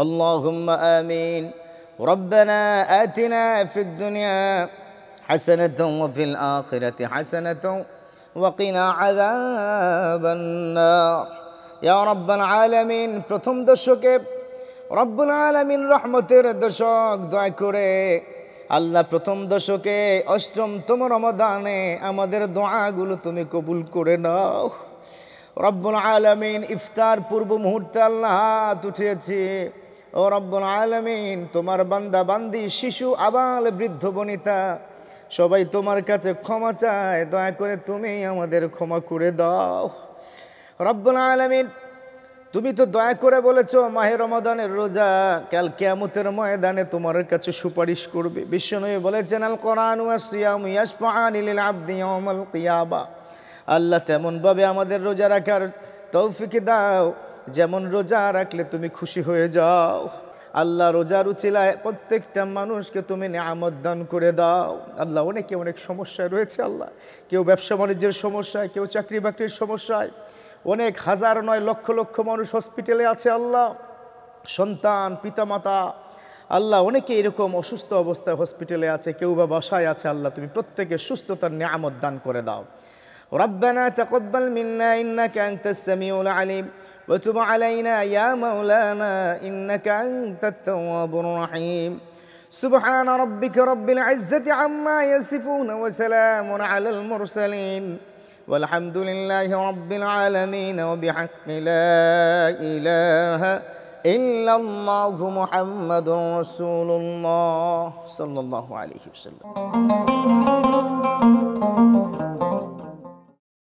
اللهم آمين. ربنا آتنا في الدنيا حسنة وفي الآخرة حسنة وقنا عذاب النار. يا رب العالمين প্রথম দশকে রব্বুল আলামিন রহমতের দশক দয়া করে আল্লাহ প্রথম দশকে অষ্টমতম রমাদানে আমাদের দোয়াগুলো তুমি কবুল করে নাও। রব্বুল আলামিন ইফতার পূর্ব মুহূর্তে আল্লাহ হাত উঠিয়েছি। ও রব্বুল আলামিন তোমার বান্দা বান্দি শিশু আবাল বৃদ্ধ বনিতা সবাই তোমার কাছে ক্ষমা চায়, দয়া করে তুমি আমাদের ক্ষমা করে দাও। রব্বুল আলামিন তুমি তো দয়া করে বলেছো মাহে রমাদানের রোজা কাল কিয়ামতের ময়দানে তোমার কাছে সুপারিশ করবে। বিশ্বনবী বলেছেন আল কোরআন ওয়াস সিয়ামু ইয়াশফাআনি লিল আবদি ইয়াউমাল কিয়ামা। আল্লাহ তেমনভাবে আমাদের রোজা রাখার তৌফিক দাও যেমন রোজা রাখলে তুমি খুশি হয়ে যাও। আল্লাহ রোজার উছিলায় প্রত্যেকটা মানুষকে তুমি নিয়ামত দান করে দাও। আল্লাহ অনেকে অনেক সমস্যায় রয়েছে আল্লাহ, কেউ ব্যবসা বাণিজ্যের সমস্যায়, কেউ চাকরি বাকরির সমস্যায়, অনেক হাজার নয় লক্ষ লক্ষ মানুষ হসপিটালে আছে আল্লাহ, সন্তান পিতামাতা আল্লাহ অনেকে এরকম অসুস্থ অবস্থায় হসপিটালে আছে, কেউ বা বাসায় আছে। আল্লাহ তুমি প্রত্যেকের সুস্থতার নিয়ামত দান করে দাও। ربنا تقبل منا إنك أنت السميع العليم وتب علينا يا مولانا إنك أنت التواب الرحيم. سبحان ربك رب العزة عما يصفون وسلام على المرسلين والحمد لله رب العالمين وبحق لا إله إلا الله محمد رسول الله صلى الله عليه وسلم.